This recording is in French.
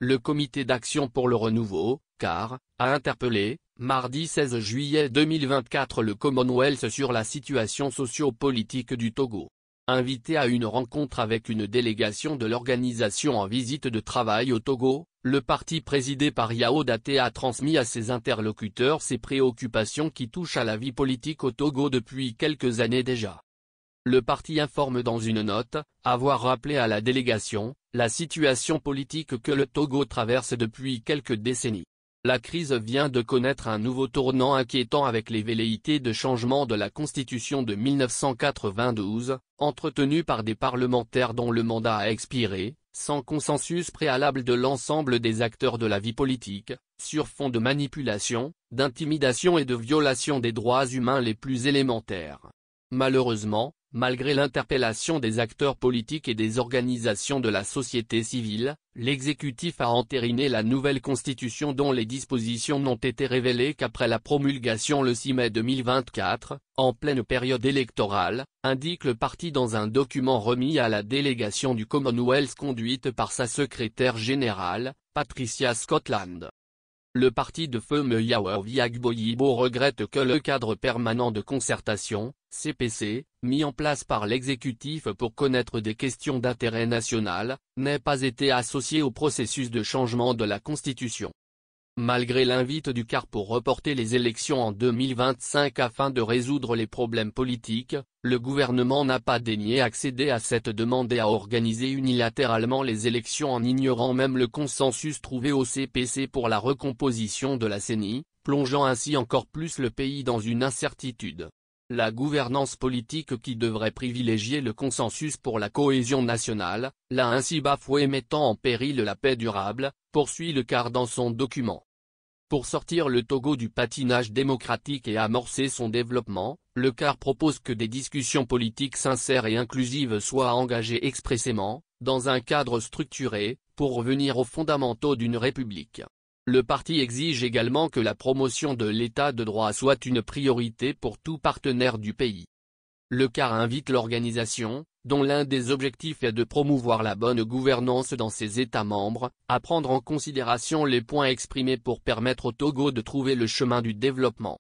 le Comité d'action pour le renouveau, CAR, a interpellé, mardi 16 juillet 2024 le Commonwealth sur la situation socio-politique du Togo. Invité à une rencontre avec une délégation de l'organisation en visite de travail au Togo, le parti présidé par Yao Daté a transmis à ses interlocuteurs ses préoccupations qui touchent à la vie politique au Togo depuis quelques années déjà. Le parti informe dans une note, avoir rappelé à la délégation, la situation politique que le Togo traverse depuis quelques décennies. La crise vient de connaître un nouveau tournant inquiétant avec les velléités de changement de la Constitution de 1992, entretenues par des parlementaires dont le mandat a expiré, sans consensus préalable de l'ensemble des acteurs de la vie politique, sur fond de manipulation, d'intimidation et de violation des droits humains les plus élémentaires. Malheureusement, malgré l'interpellation des acteurs politiques et des organisations de la société civile, l'exécutif a entériné la nouvelle constitution dont les dispositions n'ont été révélées qu'après la promulgation le 6 mai 2024, en pleine période électorale, indique le parti dans un document remis à la délégation du Commonwealth conduite par sa secrétaire générale, Patricia Scotland. Le parti de feu Yaourvi Agboyibo regrette que le cadre permanent de concertation, CPC, mis en place par l'exécutif pour connaître des questions d'intérêt national, n'ait pas été associé au processus de changement de la Constitution. Malgré l'invite du CAR pour reporter les élections en 2025 afin de résoudre les problèmes politiques, le gouvernement n'a pas daigné accéder à cette demande et a organisé unilatéralement les élections en ignorant même le consensus trouvé au CPC pour la recomposition de la CENI, plongeant ainsi encore plus le pays dans une incertitude. La gouvernance politique qui devrait privilégier le consensus pour la cohésion nationale, l'a ainsi bafoué mettant en péril la paix durable, poursuit le CAR dans son document. Pour sortir le Togo du patinage démocratique et amorcer son développement, le CAR propose que des discussions politiques sincères et inclusives soient engagées expressément, dans un cadre structuré, pour revenir aux fondamentaux d'une république. Le parti exige également que la promotion de l'état de droit soit une priorité pour tout partenaire du pays. Le CAR invite l'organisation, dont l'un des objectifs est de promouvoir la bonne gouvernance dans ses États membres, à prendre en considération les points exprimés pour permettre au Togo de trouver le chemin du développement.